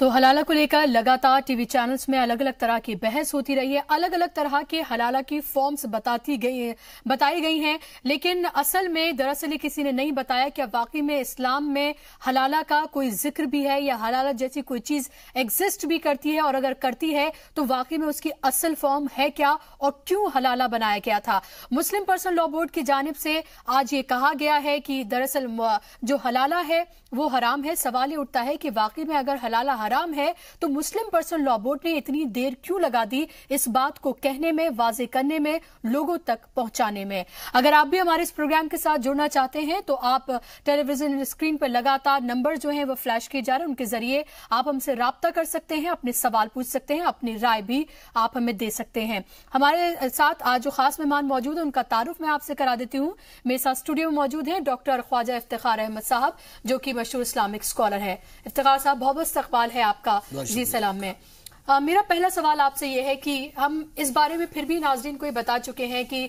تو حلالہ کو لے کر لگاتار ٹی وی چینلز میں الگ الگ طرح کی بحث ہوتی رہی ہے، الگ الگ طرح کے حلالہ کی فارمز بتائی گئی ہیں، لیکن اصل میں دراصل کسی نے نہیں بتایا کہ واقعی میں اسلام میں حلالہ کا کوئی ذکر بھی ہے یا حلالہ جیسی کوئی چیز ایگزسٹ بھی کرتی ہے، اور اگر کرتی ہے تو واقعی میں اس کی اصل فارم ہے کیا اور کیوں حلالہ بنایا گیا تھا۔ مسلم پرسنل لا بورڈ کی جانب سے آج یہ کہا گیا ہے کہ دراصل جو حلالہ ہے وہ حرام ہے۔ سوال یہ اٹھتا ہے کہ واقعی میں اگر حلالہ حرام ہے تو مسلم پرسنل لا بورڈ نے اتنی دیر کیوں لگا دی اس بات کو کہنے میں، واضح کرنے میں، لوگوں تک پہنچانے میں۔ اگر آپ بھی ہمارے اس پروگرام کے ساتھ جڑنا چاہتے ہیں تو آپ ٹیلی ویژن اسکرین پر لگاتار نمبر جو ہیں وہ فلیش کیے جا رہے ہیں، ان کے ذریعے آپ ہم سے رابطہ کر سکتے ہیں، اپنے سوال پوچھ سکتے ہیں، اپنی رائے بھی آپ ہمیں دے سکتے ہیں۔ ہمارے ساتھ آج جو خاص مہمان موجود ہیں ان کا تعارف میں آپ سے کرا دیتی ہوں۔ میرے ساتھ اسٹوڈیو میں موجود ہیں ڈاکٹر خواجہ افتخار احمد صاحب، جو کہ مشہور اسلامک اسکالر ہے۔ افتخار صاحب، بہت بہت استقبال ہے آپ کا جی سلام میں۔ میرا پہلا سوال آپ سے یہ ہے کہ ہم اس بارے میں پھر بھی ناظرین کو یہ بتا چکے ہیں کہ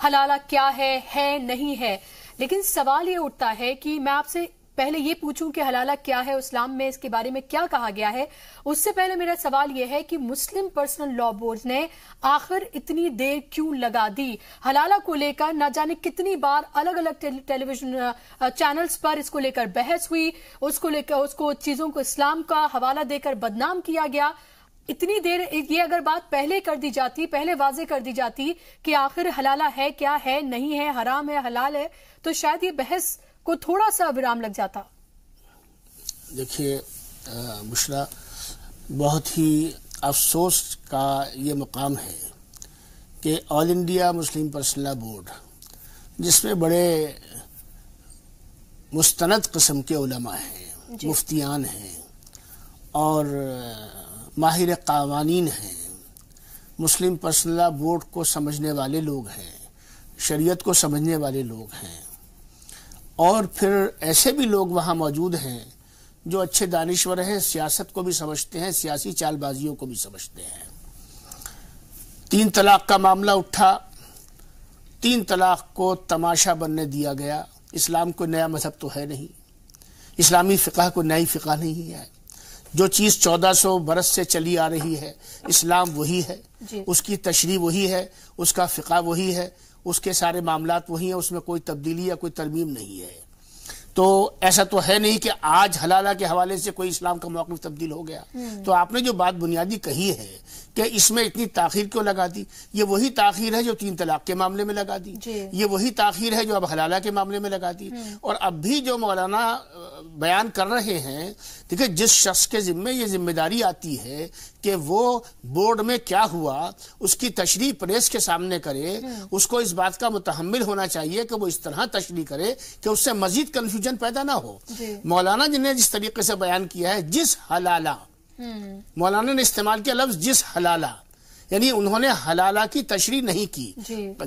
حلالہ کیا ہے نہیں ہے، لیکن سوال یہ اٹھتا ہے کہ میں آپ سے پہلے یہ پوچھوں کہ حلالہ کیا ہے، اسلام میں اس کے بارے میں کیا کہا گیا ہے۔ اس سے پہلے میرا سوال یہ ہے کہ مسلم پرسنل لا بورڈ نے آخر اتنی دیر کیوں لگا دی؟ حلالہ کو لے کر نہ جانے کتنی بار الگ الگ ٹیلی ویژن چینلز پر اس کو لے کر بحث ہوئی، اس کو لے کر اس کو چیزوں کو اسلام کا حوالہ دے کر بدنام کیا گیا۔ اتنی دیر یہ اگر بات پہلے کر دی جاتی، پہلے واضح کر دی جاتی کہ آخر حلالہ ہے کیا ہے، نہیں ہے، حرام ہے، حلال ہے، تو شاید یہ بحث کو تھوڑا سا ورام لگ جاتا۔ دیکھیے بشرا، بہت ہی افسوس کا یہ مقام ہے کہ آل انڈیا مسلم پرسنل لا بورڈ، جس میں بڑے مستند قسم کے علماء ہیں، مفتیان ہیں اور ماہر قوانین ہیں، مسلم پرسنل لا بورڈ کو سمجھنے والے لوگ ہیں، شریعت کو سمجھنے والے لوگ ہیں، اور پھر ایسے بھی لوگ وہاں موجود ہیں جو اچھے دانشور ہیں، سیاست کو بھی سمجھتے ہیں، سیاسی چال بازیوں کو بھی سمجھتے ہیں۔ 3 طلاق کا معاملہ اٹھا، 3 طلاق کو تماشا بننے دیا گیا۔ اسلام کوئی نیا مذہب تو ہے نہیں، اسلامی فقہ کوئی نئی فقہ نہیں ہے۔ جو چیز 1400 برس سے چلی آ رہی ہے، اسلام وہی ہے، اس کی تشریح وہی ہے، اس کا فقہ وہی ہے، اس کے سارے معاملات وہی ہیں، اس میں کوئی تبدیلی یا کوئی ترمیم نہیں ہے۔ تو ایسا تو ہے نہیں کہ آج حلالہ کے حوالے سے کوئی اسلام کا موقف تبدیل ہو گیا۔ تو آپ نے جو بات بنیادی کہی ہے کہ اس میں اتنی تاخیر کیوں لگا دی، یہ وہی تاخیر ہے جو 3 طلاق کے معاملے میں لگا دی، یہ وہی تاخیر ہے جو اب حلالہ کے معاملے میں لگا دی۔ اور اب بھی جو مولانا بیان کر رہے ہیں، دیکھیں جس شخص کے ذمے یہ ذمہ داری آتی ہے کہ وہ بورڈ میں کیا ہوا اس کی تشریح پریس کے سامنے کرے، اس کو اس بات کا متحمل ہونا چاہیے کہ وہ اس طرح تشریح کرے کہ اس سے مزید کنفیوژن پیدا نہ ہو۔ مولانا جن نے جس طریقے سے بیان کیا ہے، جس حلالہ، مولانا نے استعمال کیا لفظ جس حلالہ، یعنی انہوں نے حلالہ کی تشریح نہیں کی۔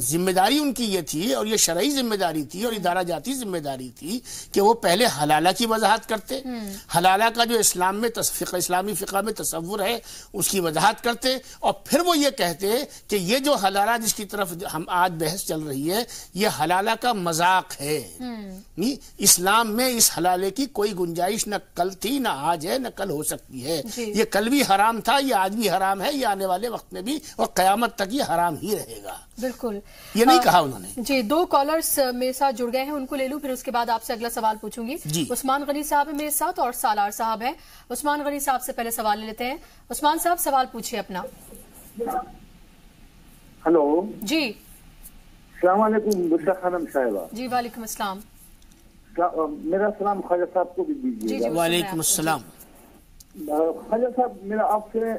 ذمہ داری ان کی یہ تھی، اور یہ شرعی ذمہ داری تھی اور ادارہ جاتی ذمہ داری تھی کہ وہ پہلے حلالہ کی وضاحت کرتے، حلالہ کا جو اسلام میں اسلامی فقہ میں تصور ہے اس کی وضاحت کرتے، اور پھر وہ یہ کہتے کہ یہ جو حلالہ جس کی طرف ہم آج بحث چل رہی ہے، یہ حلالہ کا مذاق ہے۔ اسلام میں اس حلالے کی کوئی گنجائش نہ کل تھی، نہ آج ہے، نہ کل ہو سکتی ہے۔ یہ کل بھی حرام تھا، یہ آج بھی حرام ہے، یہ آنے والے وقت میں بھی اور قیامت تک یہ حرام ہی رہے گا۔ بالکل یہ نہیں کہا انہوں نے۔ جی 2 کالرز میرے ساتھ جڑ گئے ہیں، ان کو لے لوں، پھر اس کے بعد آپ سے اگلا سوال پوچھوں گی۔ عثمان غنی صاحب ہے میرے ساتھ اور سالار صاحب ہیں۔ عثمان غنی صاحب سے پہلے سوال لے لیتے ہیں۔ عثمان صاحب سوال پوچھیے اپنا۔ ہلو جی السلام علیکم بشرا خانم صاحبہ۔ جی وعلیکم السلام۔ میرا سلام خواجہ صاحب کو بھی دیجیے گا۔ وعلیکم السلام۔ خواجہ صاحب، میرا آپ سے،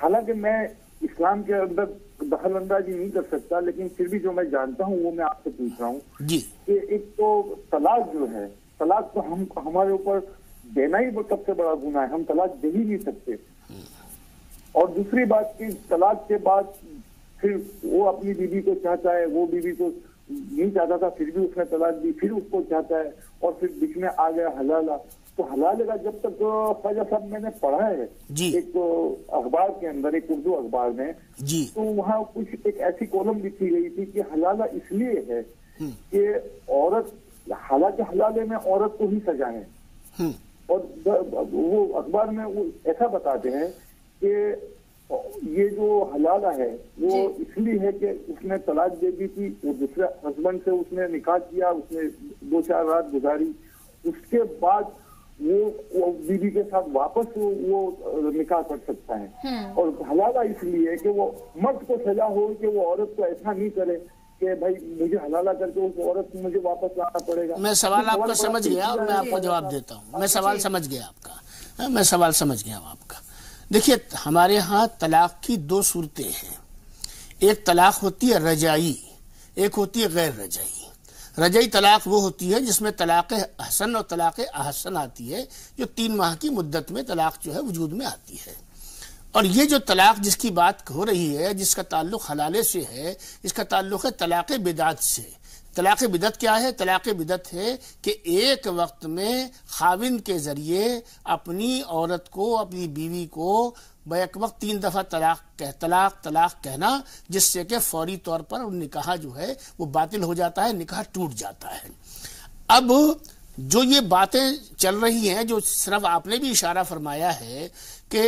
حالانکہ میں اسلام کے اندر دخل اندازی نہیں کر سکتا، لیکن پھر بھی جو میں جانتا ہوں وہ میں آپ سے پوچھ رہا ہوں کہ ایک تو طلاق جو ہے، طلاق تو ہمارے اوپر دینا ہی سب سے بڑا گناہ ہے، ہم طلاق دے ہی نہیں سکتے۔ اور دوسری بات کہ طلاق کے بعد پھر وہ اپنی بیوی کو چاہتا ہے، وہ بیوی کو نہیں چاہتا تھا پھر بھی اس نے طلاق دی، پھر اس کو چاہتا ہے، اور پھر بیچ میں آ گیا حلالہ۔ تو حلالہ کا جب تک خواجہ صاحب میں نے پڑھا ہے ایک اخبار کے اندر، ایک اردو اخبار میں، تو وہاں کچھ ایک ایسی کالم لکھی گئی تھی کہ حلالہ اس لیے ہے کہ عورت، حالانکہ حلالے میں عورت کو ہی سزائیں، اور وہ اخبار میں وہ ایسا بتاتے ہیں کہ یہ جو حلالہ ہے وہ اس لیے ہے کہ اس نے طلاق دے دی تھی، وہ دوسرے ہسبینڈ سے اس نے نکاح کیا، اس نے 2-4 رات گزاری، اس کے بعد وہ بیوی کے ساتھ واپس وہ نکاح کر سکتا ہے. اور حلالہ اس لیے ہے کہ وہ مرد کو سزا ہو کہ وہ عورت کو ایسا نہیں کرے کہ بھائی مجھے حلالہ کر کے اس عورت کو مجھے واپس لانا پڑے گا. میں سوال آپ کا سمجھ گیا اور میں آپ کو جواب دیتا ہوں. میں سوال سمجھ گیا آپ کا، میں سوال سمجھ گیا ہوں آپ کا. دیکھیے ہمارے ہاں طلاق کی 2 صورتیں ہیں. ایک طلاق ہوتی ہے رجعی، ایک ہوتی ہے غیر رجعی. رجعی طلاق وہ ہوتی ہے جس میں طلاق حسن اور طلاق احسن آتی ہے، جو 3 ماہ کی مدت میں طلاق جو ہے وجود میں آتی ہے. اور یہ جو طلاق جس کی بات ہو رہی ہے، جس کا تعلق حلالے سے ہے، اس کا تعلق ہے طلاق بدعت سے. طلاق بدعت کیا ہے؟ طلاق بدعت ہے کہ ایک وقت میں خاوند کے ذریعے اپنی عورت کو، اپنی بیوی کو بیک وقت 3 دفعہ طلاق کہنا، جس سے کہ فوری طور پر نکاح جو ہے وہ باطل ہو جاتا ہے، نکاح ٹوٹ جاتا ہے. اب جو یہ باتیں چل رہی ہیں، جو صرف آپ نے بھی اشارہ فرمایا ہے کہ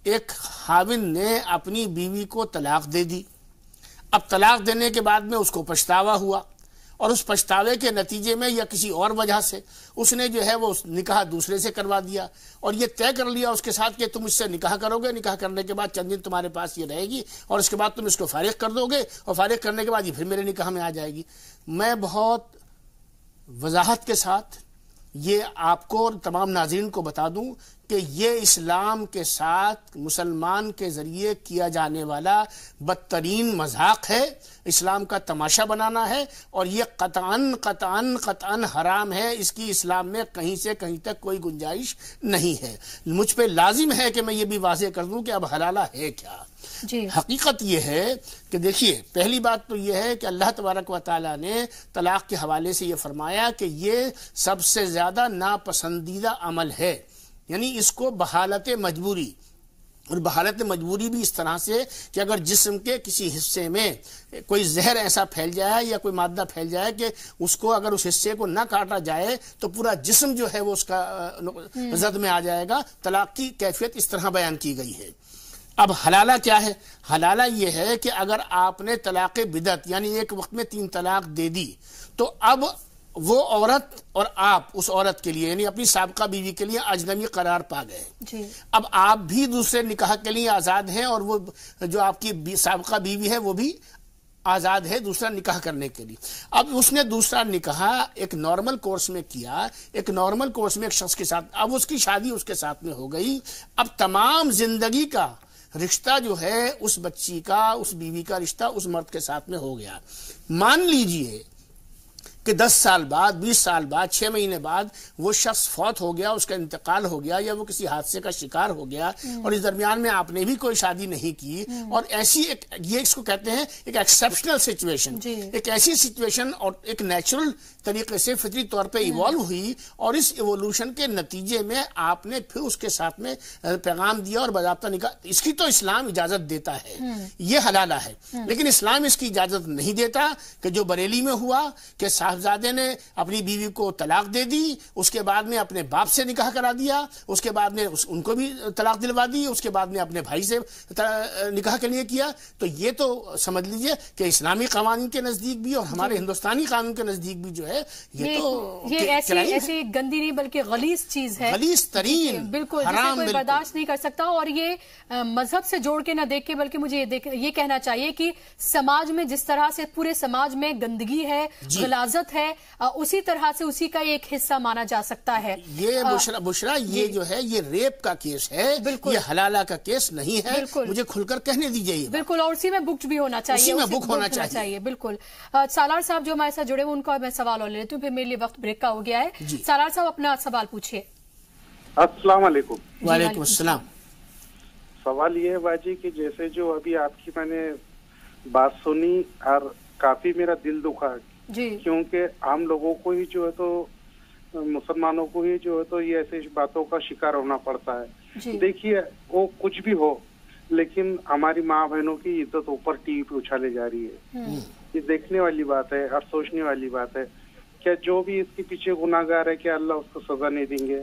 ایک خاوند نے اپنی بیوی کو طلاق دے دی، اب طلاق دینے کے بعد میں اس کو پچھتاوا ہوا، اور اس پچھتاوے کے نتیجے میں یا کسی اور وجہ سے اس نے جو ہے وہ نکاح دوسرے سے کروا دیا، اور یہ طے کر لیا اس کے ساتھ کہ تم اس سے نکاح کرو گے، نکاح کرنے کے بعد چند دن تمہارے پاس یہ رہے گی، اور اس کے بعد تم اس کو فارغ کر دو گے، اور فارغ کرنے کے بعد یہ پھر میرے نکاح میں آ جائے گی. میں بہت وضاحت کے ساتھ یہ آپ کو اور تمام ناظرین کو بتا دوں کہ یہ اسلام کے ساتھ مسلمان کے ذریعے کیا جانے والا بدترین مذاق ہے، اسلام کا تماشا بنانا ہے، اور یہ قطعاً حرام ہے. اس کی اسلام میں کہیں سے کہیں تک کوئی گنجائش نہیں ہے. مجھ پہ لازم ہے کہ میں یہ بھی واضح کر دوں کہ اب حلالہ ہے کیا. حقیقت یہ ہے کہ دیکھیے، پہلی بات تو یہ ہے کہ اللہ تبارک و تعالیٰ نے طلاق کے حوالے سے یہ فرمایا کہ یہ سب سے زیادہ ناپسندیدہ عمل ہے، یعنی اس کو بحالت مجبوری، اور بحالت مجبوری بھی اس طرح سے کہ اگر جسم کے کسی حصے میں کوئی زہر ایسا پھیل جائے یا کوئی مادہ پھیل جائے کہ اس کو اگر اس حصے کو نہ کاٹا جائے تو پورا جسم جو ہے وہ اس کا زد میں آ جائے گا. طلاق کی کیفیت اس طرح بیان کی گئی ہے. اب حلالہ کیا ہے؟ حلالہ یہ ہے کہ اگر آپ نے طلاق بدعت یعنی ایک وقت میں 3 طلاق دے دی، تو اب وہ عورت اور آپ اس عورت کے لیے یعنی اپنی سابقہ بیوی کے لیے اجنبی قرار پا گئے. اب آپ بھی دوسرے نکاح کے لیے آزاد ہیں، اور وہ جو آپ کی سابقہ بیوی ہے وہ بھی آزاد ہے دوسرا نکاح کرنے کے لیے. اب اس نے دوسرا نکاح ایک نارمل کورس میں کیا، ایک نارمل کورس میں ایک شخص کے ساتھ، اب اس کی شادی اس کے ساتھ میں ہو گئی. اب تمام زندگی کا رشتہ جو ہے اس بچی کا، اس بیوی کا رشتہ اس مرد کے ساتھ میں ہو گیا. مان لیجئے کہ 10 سال بعد، 20 سال بعد، 6 مہینے بعد وہ شخص فوت ہو گیا، اس کا انتقال ہو گیا، یا وہ کسی حادثے کا شکار ہو گیا، اور اس درمیان میں آپ نے بھی کوئی شادی نہیں کی، اور ایسی یہ اس کو کہتے ہیں ایک ایکسیپشنل سچویشن، ایک ایسی سچویشن اور ایک نیچرل طریقے سے فطری طور پہ ایوالو ہوئی، اور اس ایوولوشن کے نتیجے میں آپ نے پھر اس کے ساتھ میں پیغام دیا اور باضابطہ نکاح. اس کی تو اسلام اجازت دیتا ہے، یہ حلالہ ہے. لیکن اسلام اس کی اجازت نہیں دیتا کہ جو بریلی میں ہوا کہ صاحبزادے نے اپنی بیوی کو طلاق دے دی، اس کے بعد میں اپنے باپ سے نکاح کرا دیا، اس کے بعد میں ان کو بھی طلاق دلوا دی، اس کے بعد میں اپنے بھائی سے نکاح کے لیے کیا. تو یہ تو سمجھ لیجئے کہ اسلامی قوانین کے نزدیک بھی اور ہمارے ہندوستانی قانون کے نزدیک بھی جو ہے یہ ایسی گندی نہیں بلکہ غلیظ چیز ہے، غلیظ ترین، بالکل جسے کوئی برداشت نہیں کر سکتا. اور یہ مذہب سے جوڑ کے نہ دیکھ کے بلکہ مجھے یہ کہنا چاہیے کہ سماج میں جس طرح سے پورے سماج میں گندگی ہے، غلاظت ہے، اسی طرح سے اسی کا ایک حصہ مانا جا سکتا ہے. یہ بشرا یہ جو ہے یہ ریپ کا کیس ہے، یہ حلالہ کا کیس نہیں ہے. مجھے کھل کر کہنے دیجیے. بالکل، اور اسی میں بک بھی ہونا چاہیے، اسی میں بک ہونا چاہیے. بالکل. سالار صاحب جو ہمارے ساتھ جڑے ہوئے ان کا میں سوال اور لے لیتی ہوں، پھر میرے لیے وقت بریک کا ہو گیا ہے. سالار صاحب اپنا سوال پوچھیے. السلام علیکم. وعلیکم السلام. سوال یہ ہے باجی کہ جیسے جو ابھی آپ کی میں نے بات سنی اور کافی میرا دل دکھا، کیونکہ عام لوگوں کو ہی جو ہے تو مسلمانوں کو ہی جو ہے تو یہ ایسے باتوں کا شکار ہونا پڑتا ہے. دیکھیے وہ کچھ بھی ہو، لیکن ہماری ماں بہنوں کی عزت اوپر ٹی وی پہ اچھالے جا رہی ہے. یہ دیکھنے والی بات ہے اور سوچنے والی بات ہے. کیا جو بھی اس کے پیچھے گناہگار ہے کیا اللہ اس کو سزا نہیں دیں گے؟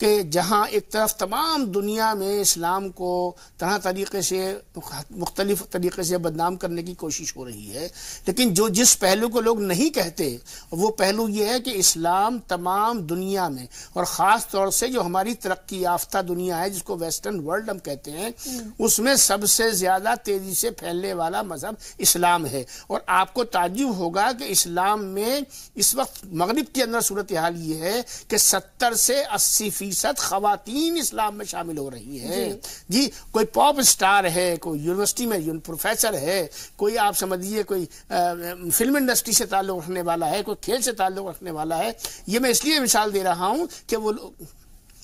کہ جہاں ایک طرف تمام دنیا میں اسلام کو طرح طریقے سے مختلف طریقے سے بدنام کرنے کی کوشش ہو رہی ہے، لیکن جس پہلو کو لوگ نہیں کہتے وہ پہلو یہ ہے کہ اسلام تمام دنیا میں اور خاص طور سے جو ہماری ترقی یافتہ دنیا ہے جس کو ویسٹرن ورلڈ ہم کہتے ہیں، اس میں سب سے زیادہ تیزی سے پھیلنے والا مذہب اسلام ہے۔ اور آپ کو تعجب ہوگا کہ اسلام میں اس وقت مغرب کے اندر صورتحال یہ ہے کہ 70 سے 80% خواتین اسلام میں شامل ہو رہی ہے۔ جی کوئی پاپ سٹار ہے، کوئی یونیورسٹی میں پروفیسر ہے، کوئی آپ سمجھیے کوئی فلم انڈسٹری سے تعلق رکھنے والا ہے، کوئی کھیل سے تعلق رکھنے والا ہے۔ یہ میں اس لیے مثال دے رہا ہوں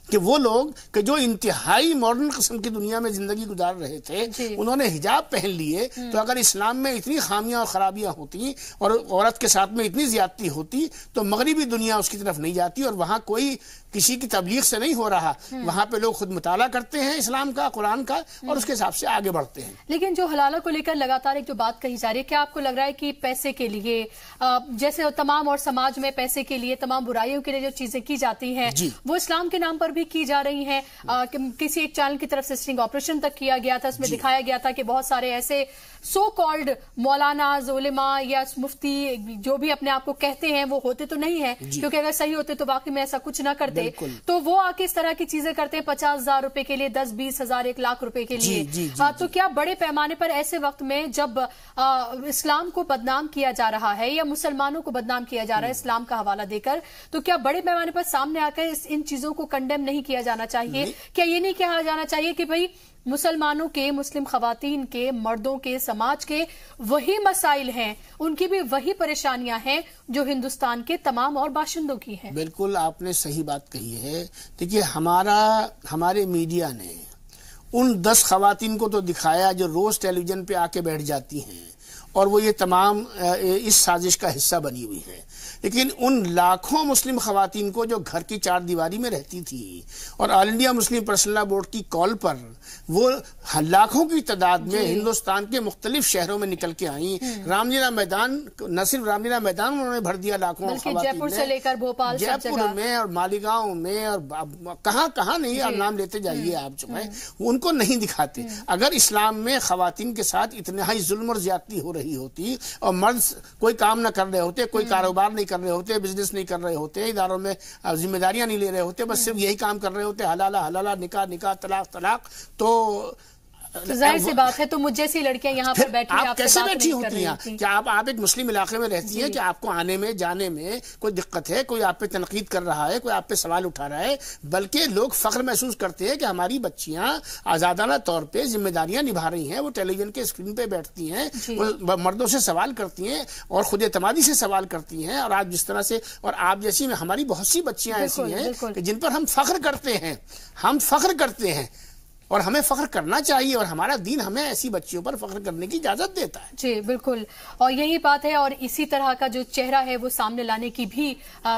کہ وہ لوگ کہ جو انتہائی ماڈرن قسم کی دنیا میں زندگی گزار رہے تھے انہوں نے حجاب پہن لیے، تو اگر اسلام میں اتنی خامیاں اور خرابیاں ہوتی اور عورت کے ساتھ میں اتنی زیادتی ہوتی تو مغربی دنیا اس کی طرف نہیں جاتی، اور وہاں کوئی کسی کی تبلیغ سے نہیں ہو رہا، وہاں پہ لوگ خود مطالعہ کرتے ہیں اسلام کا، قرآن کا، اور اس کے حساب سے آگے بڑھتے ہیں۔ لیکن جو حلالہ کو لے کر لگاتار ایک جو بات کہی جا رہی ہے، کیا آپ کو لگ رہا ہے کہ پیسے کے لیے جیسے تمام اور سماج میں پیسے کے لیے تمام برائیوں کے لیے جو چیزیں کی جاتی ہیں وہ اسلام کے نام پر بھی کی جا رہی ہیں؟ کسی ایک چینل کی طرف سے سٹنگ آپریشن تک کیا گیا تھا، اس میں دکھایا گیا تھا کہ بہت سارے ایسے سو کالڈ مولانا علماء یا مفتی جو بھی اپنے آپ کو کہتے ہیں وہ ہوتے تو نہیں ہیں، کیونکہ اگر صحیح ہوتے تو واقعی میں ایسا کچھ نہ کرتے، تو وہ آ کے اس طرح کی چیزیں کرتے ہیں 50,000 روپے کے لیے، 10-20 ہزار 1 لاکھ روپے کے لیے۔ تو کیا بڑے پیمانے پر ایسے وقت میں جب اسلام کو بدنام کیا جا رہا ہے یا مسلمانوں کو بدنام کیا جا رہا ہے اسلام کا حوالہ دے کر، تو کیا بڑے پیمانے پر سامنے آ کر ان چیزوں کو کنڈیم نہیں کیا جانا چاہیے؟ کیا یہ نہیں کہا جانا چاہیے کہ بھئی مسلمانوں کے، مسلم خواتین کے، مردوں کے، سماج کے وہی مسائل ہیں، ان کی بھی وہی پریشانیاں ہیں جو ہندوستان کے تمام اور باشندوں کی ہیں؟ بالکل آپ نے صحیح بات کہی ہے۔ دیکھیے ہمارے میڈیا نے ان 10 خواتین کو تو دکھایا جو روز ٹیلی ویژن پہ آ کے بیٹھ جاتی ہیں اور وہ یہ تمام اس سازش کا حصہ بنی ہوئی ہے، لیکن ان لاکھوں مسلم خواتین کو جو گھر کی 4 دیواری میں رہتی تھی اور آل انڈیا مسلم پرسنل لا بورڈ کی کال پر وہ لاکھوں کی تعداد میں ہندوستان کے مختلف شہروں میں نکل کے آئیں، رام لیلا میدان، نہ صرف رام لیلا میدان انہوں نے بھر دیا لاکھوں خواتین، جے پور سے لے کر بھوپال، جے پور میں اور مالیگاؤں میں اور کہاں نہیں، آپ نام لیتے جائیے آپ جو ہے، ان کو نہیں دکھاتے۔ اگر اسلام میں خواتین کے ساتھ اتنا ہی ظلم اور زیادتی ہو رہی ہوتی اور مرد کوئی کام نہ کر رہے ہوتے، کوئی کاروبار نہیں کر رہے ہوتے، بزنس نہیں کر رہے ہوتے، اداروں میں ذمہ داریاں نہیں لے رہے ہوتے، بس صرف یہی کام کر رہے ہوتے، حلالہ نکاح طلاق، تو ظاہر سی بات ہے تو مجھ جیسی لڑکیاں یہاں پر بیٹھی آپ کیسے بیٹھی ہوتی ہیں؟ کیا آپ ایک مسلم علاقے میں رہتی ہیں کہ آپ کو آنے میں جانے میں کوئی دقت ہے، کوئی آپ پہ تنقید کر رہا ہے، کوئی آپ پہ سوال اٹھا رہا ہے، بلکہ لوگ فخر محسوس کرتے ہیں کہ ہماری بچیاں آزادانہ طور پہ ذمہ داریاں نبھا رہی ہیں، وہ ٹیلی ویژن کے اسکرین پہ بیٹھتی ہیں، وہ مردوں سے سوال کرتی ہیں اور خود اعتمادی سے سوال کرتی ہیں، اور آپ جس طرح سے اور آپ جیسی ہماری بہت سی بچیاں ایسی ہیں کہ جن پر ہم فخر کرتے ہیں اور ہمیں فخر کرنا چاہیے، اور ہمارا دین ہمیں ایسی بچیوں پر فخر کرنے کی اجازت دیتا ہے۔ جی بالکل، اور یہی بات ہے، اور اسی طرح کا جو چہرہ ہے وہ سامنے لانے کی بھی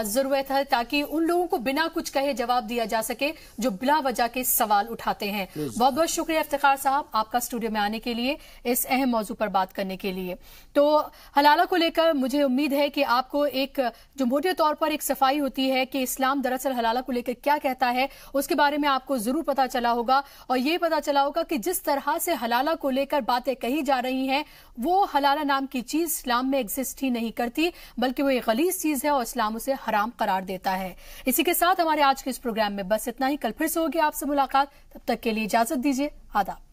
ضرورت ہے تاکہ ان لوگوں کو بنا کچھ کہے جواب دیا جا سکے جو بلا وجہ کے سوال اٹھاتے ہیں۔ بہت بہت شکریہ افتخار صاحب آپ کا اسٹوڈیو میں آنے کے لیے، اس اہم موضوع پر بات کرنے کے لیے۔ تو حلالہ کو لے کر مجھے امید ہے کہ آپ کو ایک جو موٹے طور پر ایک صفائی ہوتی ہے کہ اسلام دراصل حلالہ کو لے کر کیا کہتا ہے، اس کے بارے میں آپ کو ضرور پتا چلا ہوگا، اور یہ پتا چلا ہوگا کہ جس طرح سے حلالہ کو لے کر باتیں کہی جا رہی ہیں وہ حلالہ نام کی چیز اسلام میں ایگزسٹ ہی نہیں کرتی، بلکہ وہ ایک غلیظ چیز ہے اور اسلام اسے حرام قرار دیتا ہے۔ اسی کے ساتھ ہمارے آج کے اس پروگرام میں بس اتنا ہی، کل پھر سے ہوگی آپ سے ملاقات، تب تک کے لیے اجازت دیجیے، آداب۔